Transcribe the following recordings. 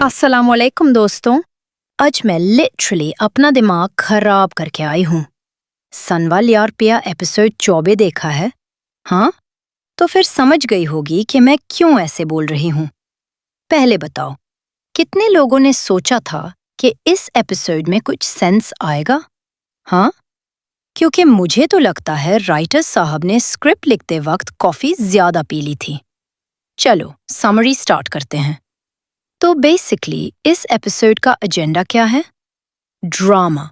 अस्सलामुअलैकुम दोस्तों। आज मैं लिटरली अपना दिमाग खराब करके आई हूँ। सनवाल यार पिया एपिसोड 24 देखा है? हाँ? तो फिर समझ गई होगी कि मैं क्यों ऐसे बोल रही हूँ। पहले बताओ, कितने लोगों ने सोचा था कि इस एपिसोड में कुछ सेंस आएगा? हाँ? क्योंकि मुझे तो लगता है राइटर साहब ने स्क्रिप्ट लिखते वक्त कॉफी ज्यादा पी ली थी। चलो समरी स्टार्ट करते हैं। तो बेसिकली इस एपिसोड का एजेंडा क्या है? ड्रामा,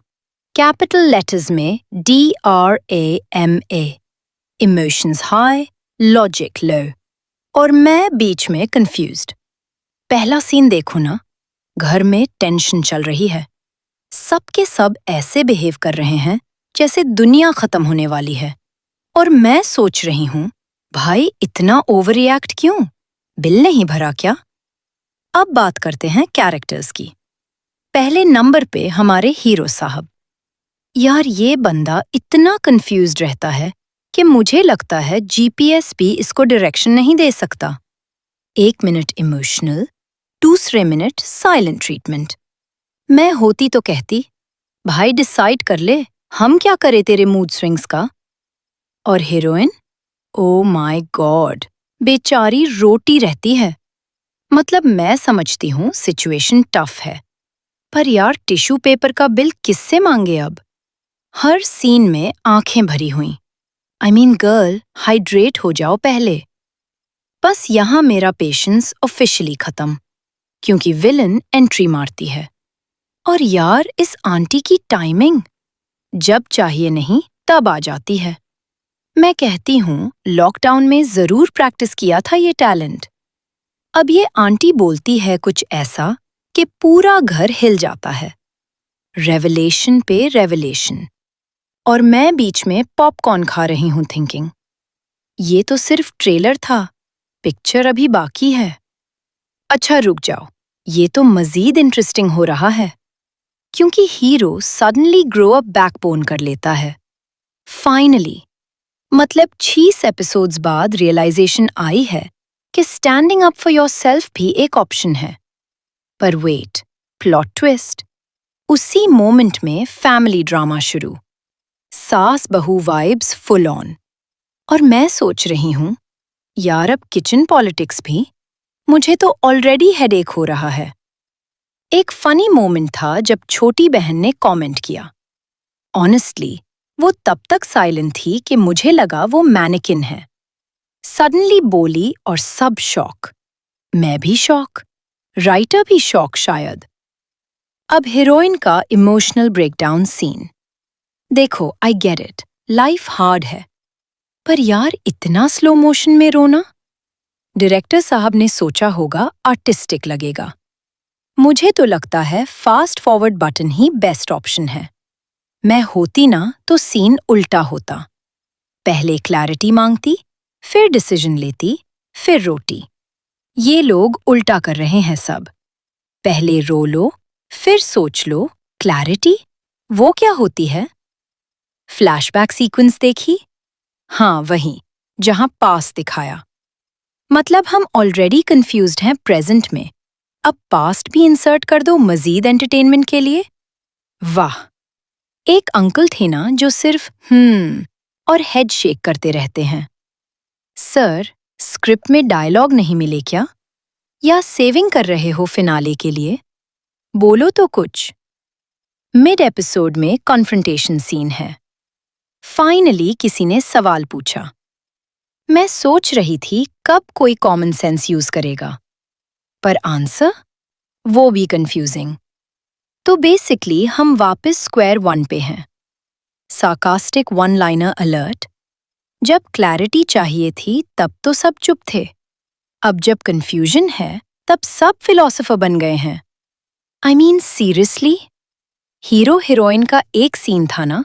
कैपिटल लेटर्स में DRAMA, emotions high, logic low, और मैं बीच में कंफ्यूज्ड। पहला सीन देखो ना, घर में टेंशन चल रही है। सबके सब ऐसे बिहेव कर रहे हैं जैसे दुनिया खत्म होने वाली है। और मैं सोच रही हूँ, भाई इतना ओवर रिएक्ट क्यों? बिल नहीं भरा क्या? अब बात करते हैं कैरेक्टर्स की। पहले नंबर पे हमारे हीरो साहब। यार ये बंदा इतना कंफ्यूज्ड रहता है कि मुझे लगता है GPS भी इसको डायरेक्शन नहीं दे सकता। 1 मिनट इमोशनल, दूसरे मिनट साइलेंट ट्रीटमेंट। मैं होती तो कहती, भाई डिसाइड कर ले, हम क्या करें तेरे मूड स्विंग्स का? और हीरोइन, ओ माय गॉड, बेचारी रोटी रहती है। मतलब मैं समझती हूँ सिचुएशन टफ है, पर यार टिश्यू पेपर का बिल किससे मांगे अब? हर सीन में आंखें भरी हुई। आई मीन गर्ल, हाइड्रेट हो जाओ पहले। बस यहाँ मेरा पेशेंस ऑफिशियली खत्म, क्योंकि विलन एंट्री मारती है। और यार इस आंटी की टाइमिंग, जब चाहिए नहीं तब आ जाती है। मैं कहती हूँ लॉकडाउन में जरूर प्रैक्टिस किया था ये टैलेंट। अब ये आंटी बोलती है कुछ ऐसा कि पूरा घर हिल जाता है। रेवलेशन पे रेवलेशन। और मैं बीच में पॉपकॉर्न खा रही हूँ थिंकिंग, ये तो सिर्फ ट्रेलर था, पिक्चर अभी बाकी है। अच्छा रुक जाओ, ये तो मजीद इंटरेस्टिंग हो रहा है, क्योंकि hero suddenly grow up backbone कर लेता है। फाइनली, मतलब 6 एपिसोड्स बाद रियलाइजेशन आई है कि स्टैंडिंग अप फॉर योरसेल्फ भी एक ऑप्शन है। पर वेट, प्लॉट ट्विस्ट। उसी मोमेंट में फैमिली ड्रामा शुरू। सास बहू वाइब्स फुल ऑन। और मैं सोच रही हूँ, यार अब किचन पॉलिटिक्स भी? मुझे तो ऑलरेडी हेडेक हो रहा है। एक फनी मोमेंट था जब छोटी बहन ने कमेंट किया। ऑनेस्टली, वो तब तक साइलेंट थी कि मुझे लगा वो मैनेकिन है। सडनली बोली और सब शॉक। मैं भी शॉक, राइटर भी शॉक शायद। अब हीरोइन का इमोशनल ब्रेकडाउन सीन। देखो, I get it, life hard है, पर यार इतना स्लो मोशन में रोना? डायरेक्टर साहब ने सोचा होगा आर्टिस्टिक लगेगा। मुझे तो लगता है फास्ट फॉरवर्ड बटन ही बेस्ट ऑप्शन है। मैं होती ना तो सीन उल्टा होता। पहले क्लैरिटी मांगती, फिर डिसीजन लेती, फिर रोटी। ये लोग उल्टा कर रहे हैं सब। पहले रो लो, फिर सोच लो, क्लैरिटी वो क्या होती है? फ्लैशबैक सीक्वेंस देखी? हाँ वही, जहां पास दिखाया। मतलब हम ऑलरेडी कंफ्यूज्ड हैं प्रेजेंट में, अब पास्ट भी इंसर्ट कर दो मजीद एंटरटेनमेंट के लिए। वाह। एक अंकल थे ना जो सिर्फ और हेड शेक करते रहते हैं। सर, स्क्रिप्ट में डायलॉग नहीं मिले क्या? या सेविंग कर रहे हो फिनाले के लिए? बोलो तो कुछ। मिड एपिसोड में कॉन्फ्रंटेशन सीन है। फाइनली किसी ने सवाल पूछा। मैं सोच रही थी कब कोई कॉमन सेंस यूज करेगा, पर आंसर वो भी कंफ्यूजिंग। तो बेसिकली हम वापस स्क्वायर वन पे हैं। Sarcastic one liner alert. जब क्लैरिटी चाहिए थी तब तो सब चुप थे। अब जब कंफ्यूजन है तब सब फिलोसोफर बन गए हैं। I mean seriously? Hero heroine का एक सीन था ना,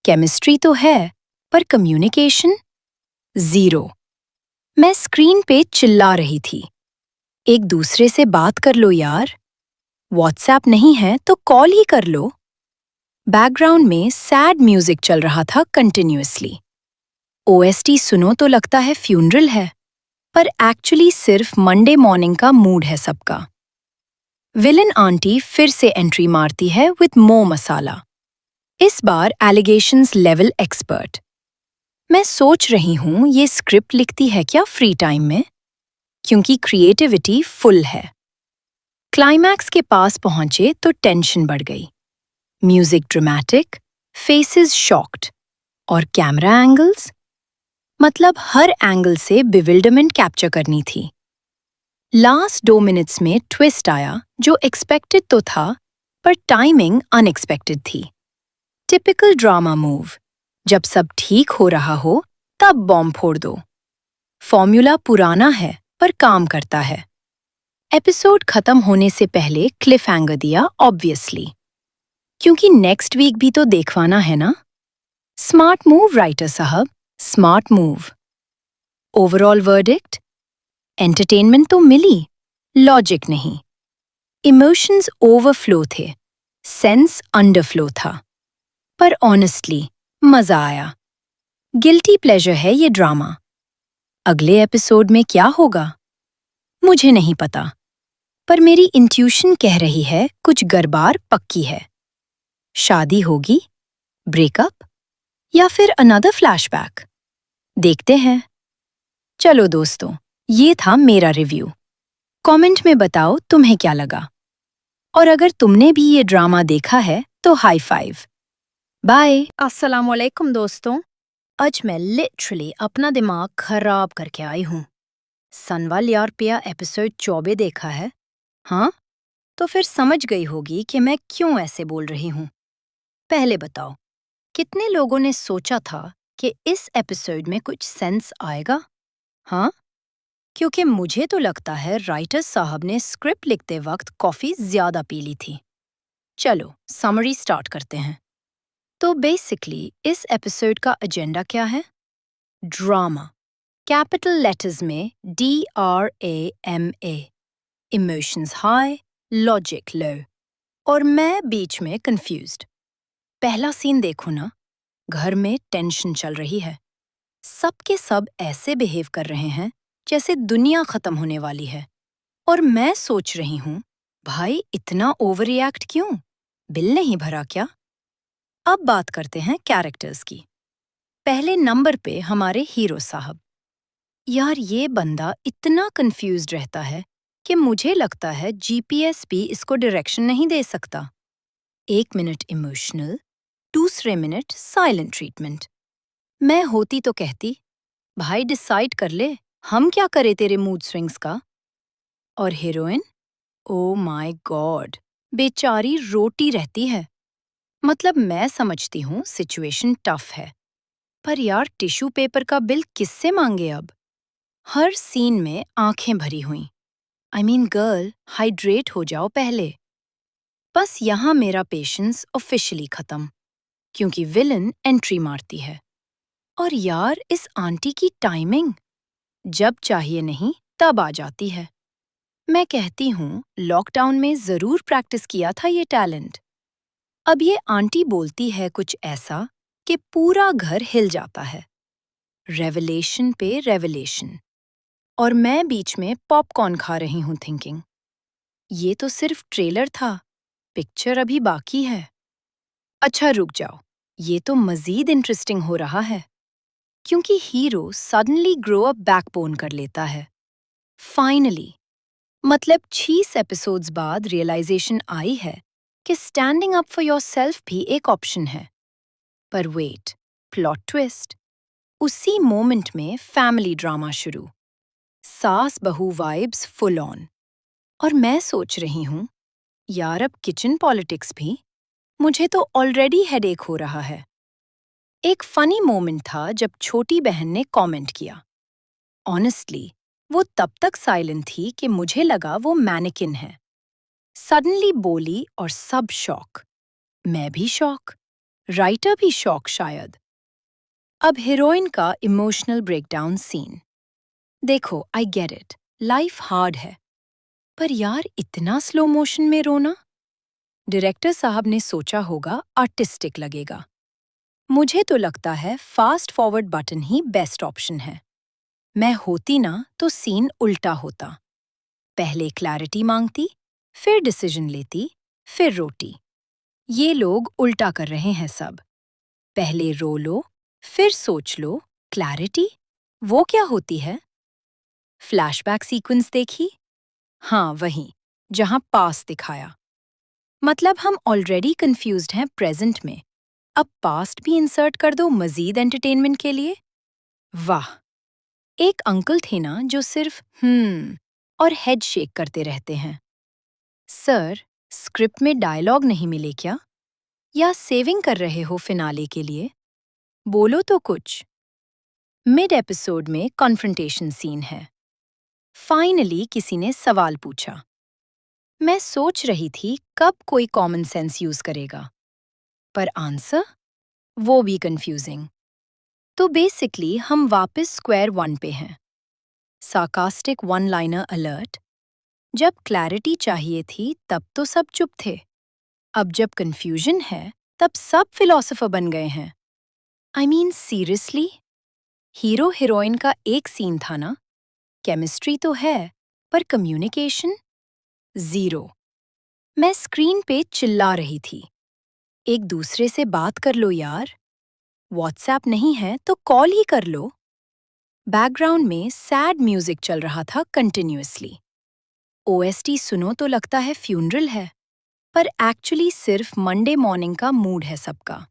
केमिस्ट्री तो है, पर कम्युनिकेशन जीरो। मैं स्क्रीन पे चिल्ला रही थी, एक दूसरे से बात कर लो यार, व्हाट्सएप नहीं है तो कॉल ही कर लो। बैकग्राउंड में सैड म्यूजिक चल रहा था कंटिन्यूअसली। OST सुनो तो लगता है फ्यूनरल है, पर एक्चुअली सिर्फ मंडे मॉर्निंग का मूड है सबका। विलन आंटी फिर से एंट्री मारती है विद मोर मसाला। इस बार एलिगेशंस लेवल एक्सपर्ट। मैं सोच रही हूँ ये स्क्रिप्ट लिखती है क्या फ्री टाइम में, क्योंकि क्रिएटिविटी फुल है। क्लाइमैक्स के पास पहुंचे तो टेंशन बढ़ गई। म्यूजिक ड्रामेटिक, फेसेस शॉक्ड और कैमरा एंगल्स, मतलब हर एंगल से बिविल्डरमेंट कैप्चर करनी थी। लास्ट 2 मिनट्स में ट्विस्ट आया जो एक्सपेक्टेड तो था, पर टाइमिंग अनएक्सपेक्टेड थी। टिपिकल ड्रामा मूव, जब सब ठीक हो रहा हो तब बॉम्ब फोड़ दो। फॉर्मूला पुराना है पर काम करता है। एपिसोड खत्म होने से पहले क्लिफ हैंगर दिया ऑब्वियसली, क्योंकि नेक्स्ट वीक भी तो देखवाना है ना। स्मार्ट मूव राइटर साहब, smart move. Overall verdict, entertainment तो मिली, लॉजिक नहीं। इमोशंस ओवरफ्लो थे, सेंस अंडरफ्लो था। पर ऑनेस्टली मजा आया। गिल्टी प्लेजर है ये ड्रामा। अगले एपिसोड में क्या होगा मुझे नहीं पता, पर मेरी इंट्यूशन कह रही है कुछ गड़बड़ पक्की है। शादी होगी, ब्रेकअप, या फिर अनदर फ्लैशबैक, देखते हैं। चलो दोस्तों, ये था मेरा रिव्यू। कमेंट में बताओ तुम्हें क्या लगा, और अगर तुमने भी ये ड्रामा देखा है तो हाई फाइव। बाय। अस्सलाम वालेकुम दोस्तों। आज मैं लिटरली अपना दिमाग खराब करके आई हूँ। सनवाल यार पिया एपिसोड 24 देखा है? हाँ, तो फिर समझ गई होगी कि मैं क्यों ऐसे बोल रही हूँ। पहले बताओ, कितने लोगों ने सोचा था कि इस एपिसोड में कुछ सेंस आएगा? हाँ, क्योंकि मुझे तो लगता है राइटर साहब ने स्क्रिप्ट लिखते वक्त कॉफी ज्यादा पी ली थी। चलो समरी स्टार्ट करते हैं। तो बेसिकली इस एपिसोड का एजेंडा क्या है? ड्रामा, कैपिटल लेटर्स में DRAMA। Emotions high, logic low, और मैं बीच में कंफ्यूज्ड। पहला सीन देखो ना, घर में टेंशन चल रही है। सबके सब ऐसे बिहेव कर रहे हैं जैसे दुनिया खत्म होने वाली है। और मैं सोच रही हूँ, भाई इतना ओवर रिएक्ट क्यों? बिल नहीं भरा क्या? अब बात करते हैं कैरेक्टर्स की। पहले नंबर पे हमारे हीरो साहब। यार ये बंदा इतना कंफ्यूज्ड रहता है कि मुझे लगता है GPS भी इसको डायरेक्शन नहीं दे सकता। 1 मिनट इमोशनल, दूसरे मिनट साइलेंट ट्रीटमेंट। मैं होती तो कहती, भाई डिसाइड कर ले, हम क्या करें तेरे मूड स्विंग्स का। और हीरोइन, ओ माय गॉड, बेचारी रोटी रहती है। मतलब मैं समझती हूँ सिचुएशन टफ है, पर यार टिश्यू पेपर का बिल किससे मांगे अब? हर सीन में आंखें भरी हुईं। आई मीन गर्ल, हाइड्रेट हो जाओ पहले। बस यहाँ मेरा पेशेंस ऑफिशियली खत्म, क्योंकि विलन एंट्री मारती है। और यार इस आंटी की टाइमिंग, जब चाहिए नहीं तब आ जाती है। मैं कहती हूँ लॉकडाउन में जरूर प्रैक्टिस किया था ये टैलेंट। अब ये आंटी बोलती है कुछ ऐसा कि पूरा घर हिल जाता है। रेवलेशन पे रेवलेशन। और मैं बीच में पॉपकॉर्न खा रही हूँ थिंकिंग, ये तो सिर्फ ट्रेलर था, पिक्चर अभी बाकी है। अच्छा रुक जाओ, ये तो मजीद इंटरेस्टिंग हो रहा है, क्योंकि hero suddenly grow up backbone कर लेता है। फाइनली, मतलब 6 एपिसोड्स बाद रियलाइजेशन आई है कि स्टैंडिंग अप फॉर योरसेल्फ भी एक ऑप्शन है। पर वेट, प्लॉट ट्विस्ट। उसी मोमेंट में फैमिली ड्रामा शुरू। सास बहू वाइब्स फुल ऑन। और मैं सोच रही हूँ, यार अब किचन पॉलिटिक्स भी, मुझे तो ऑलरेडी हेडेक हो रहा है। एक फनी मोमेंट था जब छोटी बहन ने कमेंट किया। ऑनेस्टली वो तब तक साइलेंट थी कि मुझे लगा वो मैनेकिन है। सडनली बोली और सब शॉक। मैं भी शॉक, राइटर भी शॉक शायद। अब हीरोइन का इमोशनल ब्रेकडाउन सीन। देखो I get it, life hard है, पर यार इतना स्लो मोशन में रोना? डायरेक्टर साहब ने सोचा होगा आर्टिस्टिक लगेगा। मुझे तो लगता है फास्ट फॉरवर्ड बटन ही बेस्ट ऑप्शन है। मैं होती ना तो सीन उल्टा होता। पहले क्लैरिटी मांगती, फिर डिसीजन लेती, फिर रोती। ये लोग उल्टा कर रहे हैं सब। पहले रो लो, फिर सोच लो, क्लैरिटी वो क्या होती है? फ्लैशबैक सीक्वेंस देखी? हाँ, वही, जहां पास दिखाया। मतलब हम ऑलरेडी कंफ्यूज्ड हैं प्रेजेंट में, अब पास्ट भी इंसर्ट कर दो मजीद एंटरटेनमेंट के लिए। वाह! एक अंकल थे ना जो सिर्फ और हेड शेक करते रहते हैं। सर, स्क्रिप्ट में डायलॉग नहीं मिले क्या? या सेविंग कर रहे हो फिनाले के लिए? बोलो तो कुछ। मिड एपिसोड में कॉन्फ्रंटेशन सीन है। फाइनली किसी ने सवाल पूछा। मैं सोच रही थी कब कोई कॉमन सेंस यूज करेगा, पर आंसर वो भी कंफ्यूजिंग। तो बेसिकली हम वापस स्क्वायर वन पे हैं। Sarcastic one liner alert. जब क्लैरिटी चाहिए थी तब तो सब चुप थे। अब जब कंफ्यूजन है तब सब फिलोसोफर बन गए हैं। I mean seriously? Hero heroine का एक सीन था ना, केमिस्ट्री तो है पर कम्युनिकेशन जीरो। मैं स्क्रीन पे चिल्ला रही थी, एक दूसरे से बात कर लो यार, व्हाट्सएप नहीं है तो कॉल ही कर लो। बैकग्राउंड में सैड म्यूजिक चल रहा था कंटिन्यूअसली। ओएसटी सुनो तो लगता है फ्यूनरल है, पर एक्चुअली सिर्फ मंडे मॉर्निंग का मूड है सबका।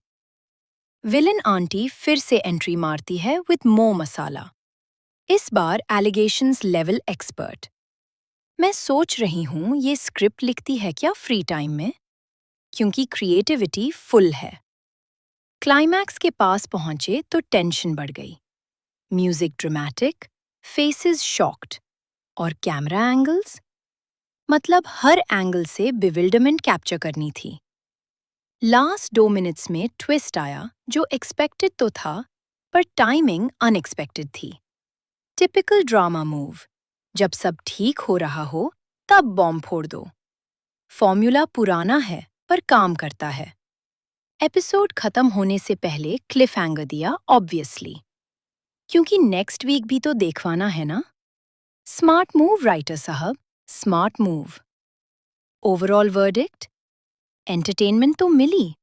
विलन आंटी फिर से एंट्री मारती है विद मोर मसाला। इस बार एलिगेशंस लेवल एक्सपर्ट। मैं सोच रही हूँ ये स्क्रिप्ट लिखती है क्या फ्री टाइम में, क्योंकि क्रिएटिविटी फुल है। क्लाइमैक्स के पास पहुंचे तो टेंशन बढ़ गई। म्यूजिक ड्रामेटिक, फेसेस शॉक्ड, और कैमरा एंगल्स, मतलब हर एंगल से बिविल्डरमेंट कैप्चर करनी थी। लास्ट 2 मिनट्स में ट्विस्ट आया जो एक्सपेक्टेड तो था, पर टाइमिंग अनएक्सपेक्टेड थी। टिपिकल ड्रामा मूव, जब सब ठीक हो रहा हो तब बॉम्ब फोड़ दो। फॉर्मूला पुराना है पर काम करता है। एपिसोड खत्म होने से पहले क्लिफ हैंगर दिया ऑब्वियसली, क्योंकि नेक्स्ट वीक भी तो देखवाना है ना। स्मार्ट मूव राइटर साहब, smart move. Overall verdict, entertainment तो मिली,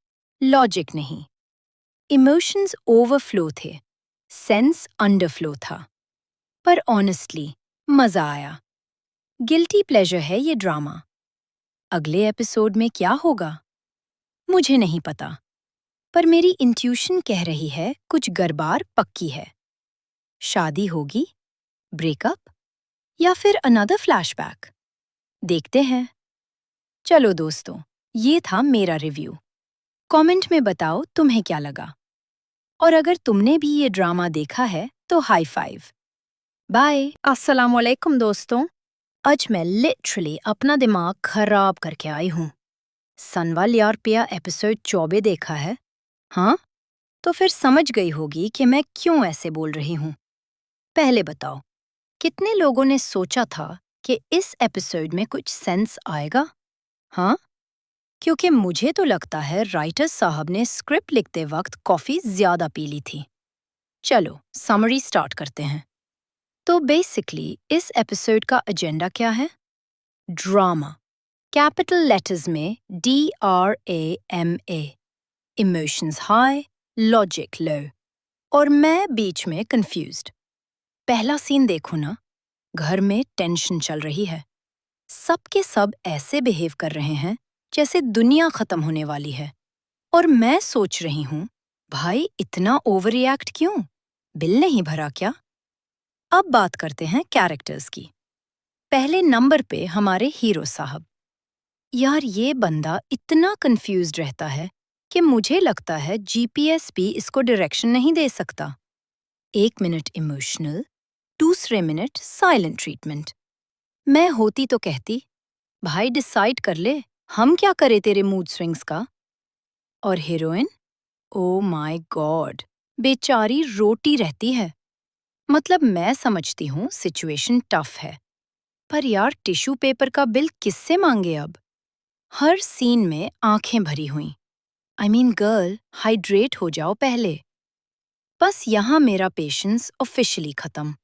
लॉजिक नहीं। इमोशंस ओवरफ्लो थे, सेंस अंडरफ्लो था। पर ऑनेस्टली मजा आया। गिल्टी प्लेजर है ये ड्रामा। अगले एपिसोड में क्या होगा मुझे नहीं पता, पर मेरी इंट्यूशन कह रही है कुछ गड़बड़ पक्की है। शादी होगी, ब्रेकअप, या फिर अनदर फ्लैशबैक? देखते हैं। चलो दोस्तों, ये था मेरा रिव्यू। कमेंट में बताओ तुम्हें क्या लगा, और अगर तुमने भी ये ड्रामा देखा है तो हाई फाइव। बाय। अस्सलाम वालेकुम दोस्तों। आज मैं लिटरली अपना दिमाग खराब करके आई हूँ। सनवाल यार पिया एपिसोड 24 देखा है? हाँ? तो फिर समझ गई होगी कि मैं क्यों ऐसे बोल रही हूँ। पहले बताओ, कितने लोगों ने सोचा था कि इस एपिसोड में कुछ सेंस आएगा? हाँ? क्योंकि मुझे तो लगता है राइटर साहब ने स्क्रिप्ट लिखते वक्त कॉफी ज्यादा पी ली थी। चलो समरी स्टार्ट करते हैं। तो बेसिकली इस एपिसोड का एजेंडा क्या है? ड्रामा, कैपिटल लेटर्स में DRAMA। Emotions high, logic low, और मैं बीच में कंफ्यूज्ड। पहला सीन देखो ना, घर में टेंशन चल रही है। सबके सब ऐसे बिहेव कर रहे हैं जैसे दुनिया खत्म होने वाली है। और मैं सोच रही हूँ, भाई इतना ओवर रिएक्ट क्यों? बिल नहीं भरा क्या? अब बात करते हैं कैरेक्टर्स की। पहले नंबर पे हमारे हीरो साहब। यार ये बंदा इतना कंफ्यूज्ड रहता है कि मुझे लगता है GPS भी इसको डायरेक्शन नहीं दे सकता। 1 मिनट इमोशनल, दूसरे मिनट साइलेंट ट्रीटमेंट। मैं होती तो कहती, भाई डिसाइड कर ले, हम क्या करें तेरे मूड स्विंग्स का। और हीरोइन, ओ माय गॉड, बेचारी रोटी रहती है। मतलब मैं समझती हूँ सिचुएशन टफ है, पर यार टिश्यू पेपर का बिल किससे मांगे अब? हर सीन में आंखें भरी हुई। आई मीन गर्ल, हाइड्रेट हो जाओ पहले। बस यहाँ मेरा पेशेंस ऑफिशियली खत्म,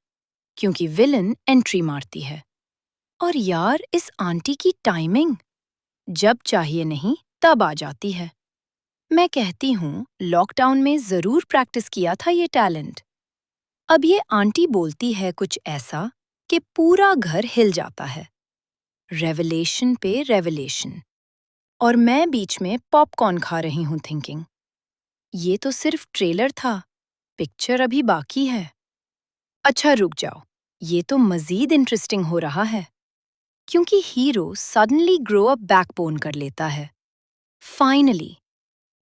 क्योंकि विलन एंट्री मारती है। और यार इस आंटी की टाइमिंग, जब चाहिए नहीं तब आ जाती है। मैं कहती हूँ लॉकडाउन में जरूर प्रैक्टिस किया था ये टैलेंट। अब ये आंटी बोलती है कुछ ऐसा कि पूरा घर हिल जाता है। रेवलेशन पे रेवलेशन। और मैं बीच में पॉपकॉर्न खा रही हूँ थिंकिंग, ये तो सिर्फ ट्रेलर था, पिक्चर अभी बाकी है। अच्छा रुक जाओ, ये तो मजीद इंटरेस्टिंग हो रहा है, क्योंकि hero suddenly grow up backbone कर लेता है। फाइनली,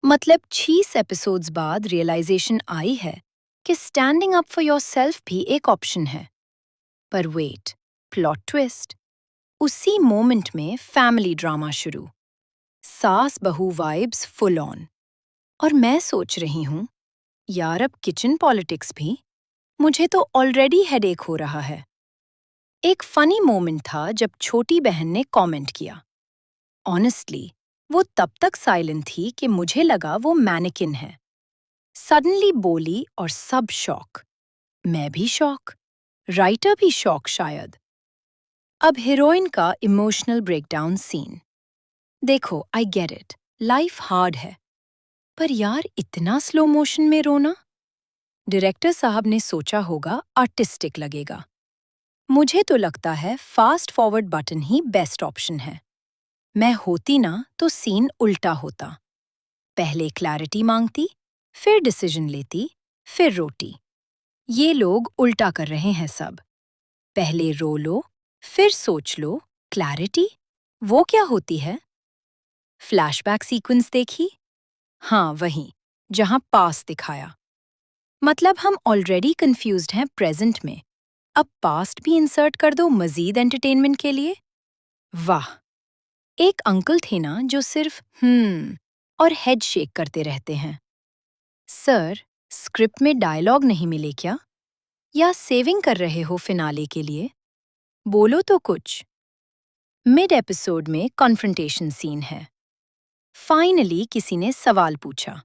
मतलब 6 एपिसोड्स बाद रियलाइजेशन आई है कि स्टैंडिंग अप फॉर योरसेल्फ भी एक ऑप्शन है। पर वेट, प्लॉट ट्विस्ट। उसी मोमेंट में फैमिली ड्रामा शुरू, सास बहू वाइब्स फुल ऑन। और मैं सोच रही हूँ, यार अब किचन पॉलिटिक्स भी, मुझे तो ऑलरेडी हेडेक हो रहा है। एक फनी मोमेंट था जब छोटी बहन ने कमेंट किया। ऑनेस्टली, वो तब तक साइलेंट थी कि मुझे लगा वो मैनेकिन है। सडनली बोली और सब शॉक। मैं भी शॉक, राइटर भी शॉक शायद। अब हीरोइन का इमोशनल ब्रेकडाउन सीन। देखो, I get it, life hard है, पर यार इतना स्लो मोशन में रोना? डायरेक्टर साहब ने सोचा होगा आर्टिस्टिक लगेगा। मुझे तो लगता है फास्ट फॉरवर्ड बटन ही बेस्ट ऑप्शन है। मैं होती ना तो सीन उल्टा होता। पहले क्लैरिटी मांगती, फिर डिसीजन लेती, फिर रोटी। ये लोग उल्टा कर रहे हैं सब। पहले रो लो, फिर सोच लो, क्लैरिटी वो क्या होती है? फ्लैशबैक सीक्वेंस देखी? हाँ वही, जहां पास दिखाया। मतलब हम ऑलरेडी कंफ्यूज्ड हैं प्रेजेंट में, अब पास्ट भी इंसर्ट कर दो मजीद एंटरटेनमेंट के लिए। वाह। एक अंकल थे ना जो सिर्फ और हेड शेक करते रहते हैं। सर, स्क्रिप्ट में डायलॉग नहीं मिले क्या? या सेविंग कर रहे हो फिनाले के लिए? बोलो तो कुछ। मिड एपिसोड में कॉन्फ्रंटेशन सीन है। फाइनली किसी ने सवाल पूछा।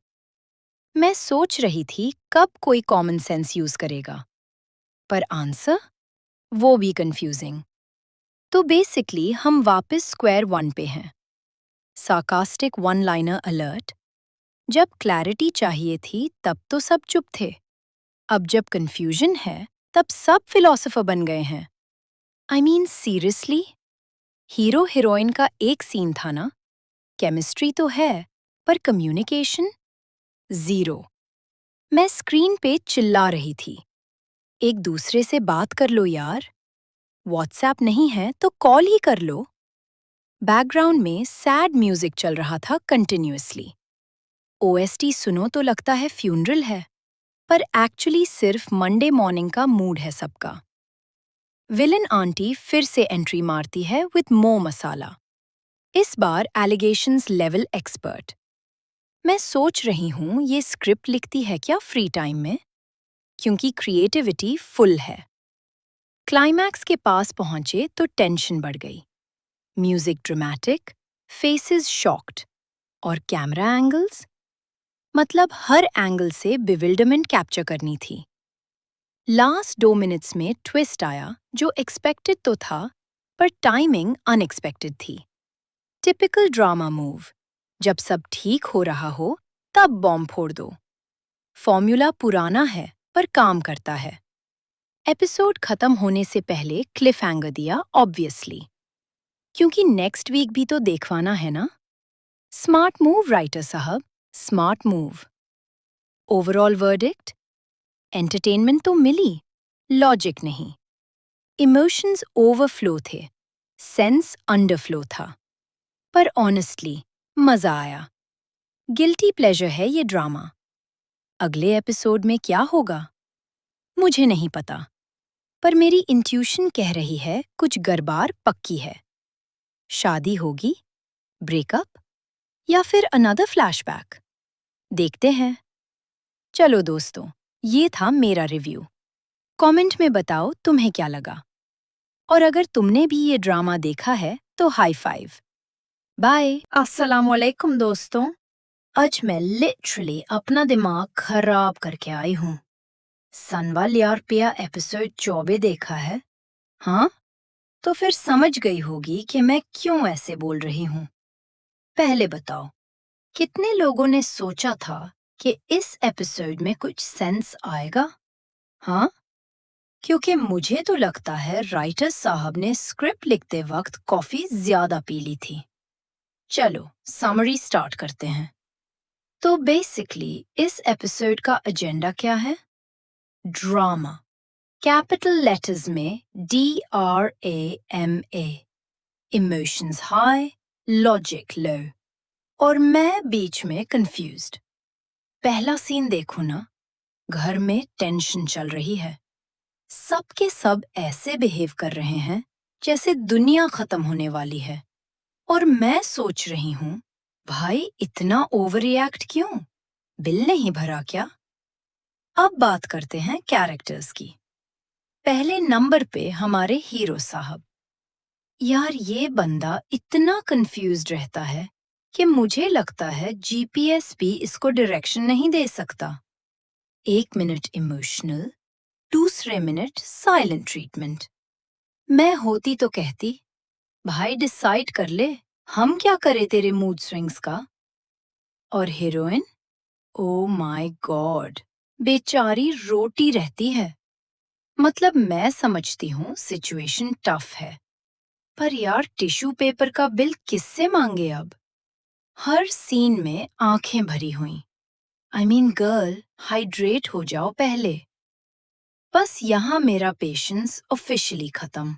मैं सोच रही थी कब कोई कॉमन सेंस यूज करेगा, पर आंसर वो भी कंफ्यूजिंग। तो बेसिकली हम वापस स्क्वायर वन पे हैं। Sarcastic one liner alert. जब क्लैरिटी चाहिए थी तब तो सब चुप थे। अब जब कंफ्यूजन है तब सब फिलोसोफर बन गए हैं। I mean seriously? Hero heroine का एक सीन था ना, केमिस्ट्री तो है, पर कम्युनिकेशन जीरो। मैं स्क्रीन पे चिल्ला रही थी, एक दूसरे से बात कर लो यार, व्हाट्सएप नहीं है तो कॉल ही कर लो। बैकग्राउंड में सैड म्यूजिक चल रहा था कंटिन्यूअसली। ओएसटी सुनो तो लगता है फ्यूनरल है, पर एक्चुअली सिर्फ मंडे मॉर्निंग का मूड है सबका। विलन आंटी फिर से एंट्री मारती है विद मोर मसाला। इस बार एलिगेशंस लेवल एक्सपर्ट। मैं सोच रही हूँ ये स्क्रिप्ट लिखती है क्या फ्री टाइम में, क्योंकि क्रिएटिविटी फुल है। क्लाइमैक्स के पास पहुंचे तो टेंशन बढ़ गई। म्यूजिक ड्रामेटिक, फेसेस शॉक्ड, और कैमरा एंगल्स, मतलब हर एंगल से बिविल्डरमेंट कैप्चर करनी थी। लास्ट 2 मिनट्स में ट्विस्ट आया जो एक्सपेक्टेड तो था, पर टाइमिंग अनएक्सपेक्टेड थी। टिपिकल ड्रामा मूव, जब सब ठीक हो रहा हो तब बॉम्ब फोड़ दो। फॉर्मूला पुराना है पर काम करता है। एपिसोड खत्म होने से पहले क्लिफ हैंगर दिया ऑब्वियसली, क्योंकि नेक्स्ट वीक भी तो देखवाना है ना। स्मार्ट मूव राइटर साहब, smart move. Overall verdict, entertainment तो मिली, लॉजिक नहीं। इमोशंस ओवरफ्लो थे, सेंस अंडरफ्लो था। पर ऑनेस्टली मजा आया। गिल्टी प्लेजर है ये ड्रामा। अगले एपिसोड में क्या होगा मुझे नहीं पता, पर मेरी इंट्यूशन कह रही है कुछ गड़बड़ पक्की है। शादी होगी, ब्रेकअप, या फिर अनदर फ्लैशबैक? देखते हैं। चलो दोस्तों, ये था मेरा रिव्यू। कमेंट में बताओ तुम्हें क्या लगा, और अगर तुमने भी ये ड्रामा देखा है तो हाई फाइव। बाय। अस्सलाम वालेकुम दोस्तों। आज मैं लिटरली अपना दिमाग खराब करके आई हूँ। सनवाल यार पिया एपिसोड 24 देखा है? हाँ, तो फिर समझ गई होगी कि मैं क्यों ऐसे बोल रही हूँ। पहले बताओ, कितने लोगों ने सोचा था कि इस एपिसोड में कुछ सेंस आएगा? हाँ, क्योंकि मुझे तो लगता है राइटर साहब ने स्क्रिप्ट लिखते वक्त कॉफी ज्यादा पी ली थी। चलो समरी स्टार्ट करते हैं। तो बेसिकली इस एपिसोड का एजेंडा क्या है? ड्रामा, कैपिटल लेटर्स में DRAMA, emotions high, logic low, और मैं बीच में कंफ्यूज्ड। पहला सीन देखो ना, घर में टेंशन चल रही है। सब के सब ऐसे बिहेव कर रहे हैं जैसे दुनिया खत्म होने वाली है। और मैं सोच रही हूँ, भाई इतना ओवर रिएक्ट क्यों? बिल नहीं भरा क्या? अब बात करते हैं कैरेक्टर्स की। पहले नंबर पे हमारे हीरो साहब। यार ये बंदा इतना कंफ्यूज्ड रहता है कि मुझे लगता है GPS भी इसको डायरेक्शन नहीं दे सकता। 1 मिनट इमोशनल, दूसरे मिनट साइलेंट ट्रीटमेंट। मैं होती तो कहती, भाई डिसाइड कर ले, हम क्या करें तेरे मूड स्विंग्स का? और हीरोइन, ओ माय गॉड, बेचारी रोती रहती है। मतलब मैं समझती हूँ सिचुएशन टफ है, पर यार टिश्यू पेपर का बिल किससे मांगे अब? हर सीन में आंखें भरी हुई। आई मीन गर्ल, हाइड्रेट हो जाओ पहले। बस यहाँ मेरा पेशेंस ऑफिशियली खत्म,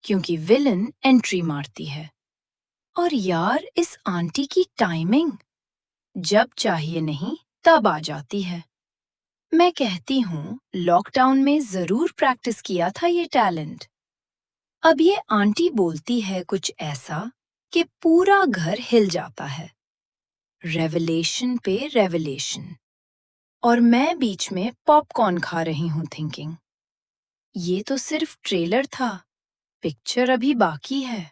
क्योंकि विलन एंट्री मारती है। और यार इस आंटी की टाइमिंग, जब चाहिए नहीं तब आ जाती है। मैं कहती हूँ लॉकडाउन में जरूर प्रैक्टिस किया था ये टैलेंट। अब ये आंटी बोलती है कुछ ऐसा कि पूरा घर हिल जाता है। रेवलेशन पे रेवलेशन। और मैं बीच में पॉपकॉर्न खा रही हूँ थिंकिंग, ये तो सिर्फ ट्रेलर था, पिक्चर अभी बाकी है।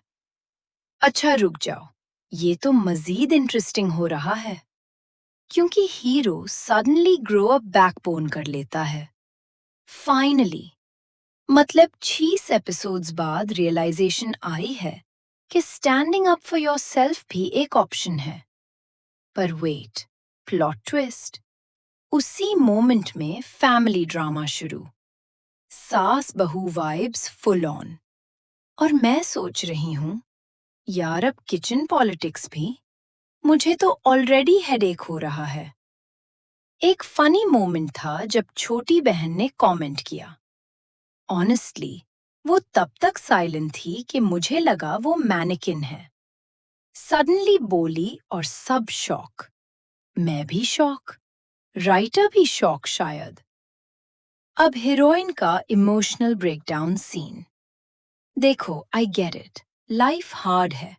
अच्छा रुक जाओ, ये तो मजीद इंटरेस्टिंग हो रहा है, क्योंकि hero suddenly grow up backbone कर लेता है। फाइनली, मतलब 6 एपिसोड्स बाद रियलाइजेशन आई है कि स्टैंडिंग अप फॉर योरसेल्फ भी एक ऑप्शन है। पर वेट, प्लॉट ट्विस्ट। उसी मोमेंट में फैमिली ड्रामा शुरू, सास बहू वाइब्स फुल ऑन। और मैं सोच रही हूँ, यार अब किचन पॉलिटिक्स भी, मुझे तो ऑलरेडी हेडेक हो रहा है। एक फनी मोमेंट था जब छोटी बहन ने कमेंट किया। ऑनेस्टली वो तब तक साइलेंट थी कि मुझे लगा वो मैनेकिन है। सडनली बोली और सब शॉक। मैं भी शॉक, राइटर भी शॉक शायद। अब हीरोइन का इमोशनल ब्रेकडाउन सीन। देखो I get it, life hard है,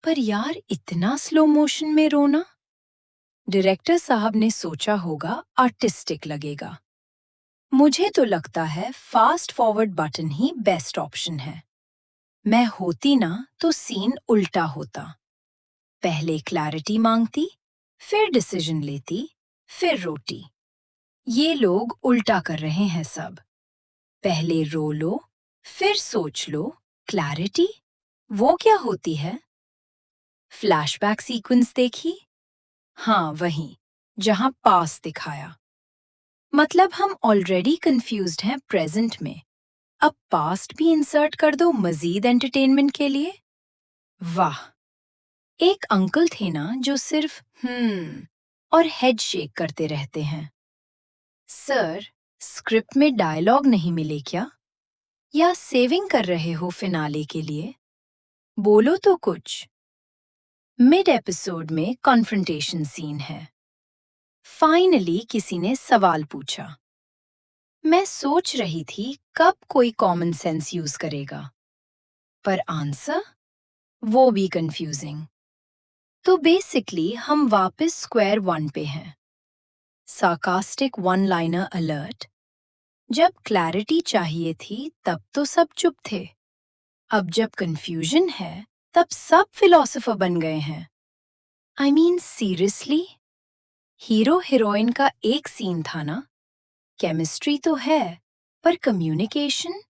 पर यार इतना स्लो मोशन में रोना? डायरेक्टर साहब ने सोचा होगा आर्टिस्टिक लगेगा। मुझे तो लगता है फास्ट फॉरवर्ड बटन ही बेस्ट ऑप्शन है। मैं होती ना तो सीन उल्टा होता। पहले क्लैरिटी मांगती, फिर डिसीजन लेती, फिर रोटी। ये लोग उल्टा कर रहे हैं सब। पहले रो लो, फिर सोच लो, क्लैरिटी वो क्या होती है? फ्लैशबैक सीक्वेंस देखी? हाँ वही, जहां पास दिखाया। मतलब हम ऑलरेडी कंफ्यूज्ड हैं प्रेजेंट में, अब पास्ट भी इंसर्ट कर दो मजीद एंटरटेनमेंट के लिए। वाह। एक अंकल थे ना जो सिर्फ और हेड शेक करते रहते हैं। सर, स्क्रिप्ट में डायलॉग नहीं मिले क्या? या सेविंग कर रहे हो फिनाले के लिए? बोलो तो कुछ। मिड एपिसोड में कॉन्फ्रंटेशन सीन है। फाइनली किसी ने सवाल पूछा। मैं सोच रही थी कब कोई कॉमन सेंस यूज करेगा, पर आंसर वो भी कंफ्यूजिंग। तो बेसिकली हम वापस स्क्वायर वन पे हैं। Sarcastic one liner alert. जब क्लैरिटी चाहिए थी तब तो सब चुप थे। अब जब कंफ्यूजन है तब सब फिलोसोफर बन गए हैं। I mean seriously, hero heroine का एक सीन था ना, केमिस्ट्री तो है पर कम्युनिकेशन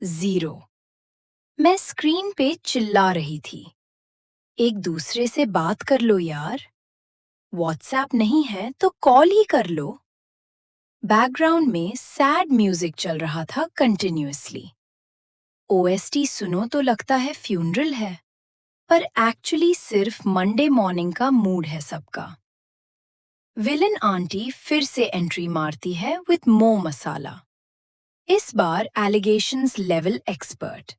जीरो। मैं स्क्रीन पे चिल्ला रही थी, एक दूसरे से बात कर लो यार। व्हाट्सएप नहीं है तो कॉल ही कर लो। बैकग्राउंड में सैड म्यूजिक चल रहा था कंटिन्यूअसली। ओएसटी सुनो तो लगता है फ्यूनरल है, पर एक्चुअली सिर्फ मंडे मॉर्निंग का मूड है सबका। विलन आंटी फिर से एंट्री मारती है विथ मोर मसाला। इस बार एलिगेशंस लेवल एक्सपर्ट।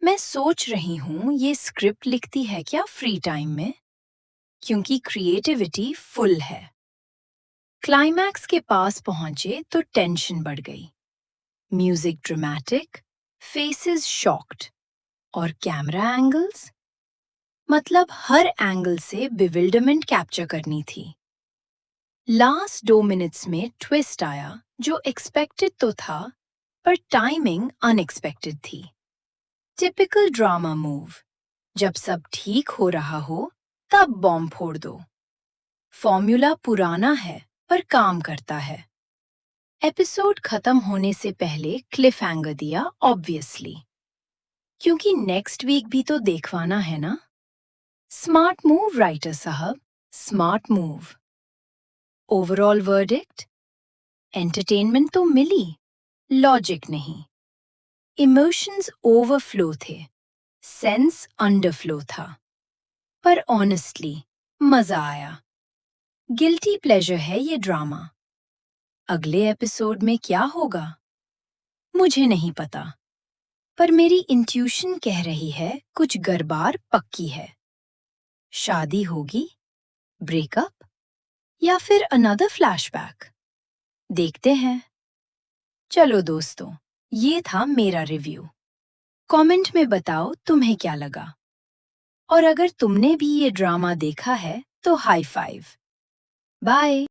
मैं सोच रही हूँ ये स्क्रिप्ट लिखती है क्या फ्री टाइम में, क्योंकि क्रिएटिविटी फुल है। क्लाइमैक्स के पास पहुंचे तो टेंशन बढ़ गई। म्यूजिक ड्रामेटिक, फेसेस शॉक्ड और कैमरा एंगल्स, मतलब हर एंगल से बिविल्डरमेंट कैप्चर करनी थी। लास्ट 2 मिनट्स में ट्विस्ट आया जो एक्सपेक्टेड तो था, पर टाइमिंग अनएक्सपेक्टेड थी। टिपिकल ड्रामा मूव, जब सब ठीक हो रहा हो तब बॉम्ब फोड़ दो। फॉर्मूला पुराना है पर काम करता है। एपिसोड खत्म होने से पहले क्लिफ हैंगर दिया ऑब्वियसली, क्योंकि नेक्स्ट वीक भी तो देखवाना है ना। स्मार्ट मूव राइटर साहब, smart move. Overall verdict, entertainment तो मिली, लॉजिक नहीं। इमोशंस ओवरफ्लो थे, सेंस अंडरफ्लो था, पर ऑनेस्टली मजा आया। गिल्टी प्लेजर है ये ड्रामा। अगले एपिसोड में क्या होगा मुझे नहीं पता, पर मेरी इंट्यूशन कह रही है कुछ गड़बड़ पक्की है। शादी होगी, ब्रेकअप, या फिर अनदर फ्लैशबैक, देखते हैं। चलो दोस्तों, ये था मेरा रिव्यू। कमेंट में बताओ तुम्हें क्या लगा, और अगर तुमने भी ये ड्रामा देखा है तो हाई फाइव। बाय।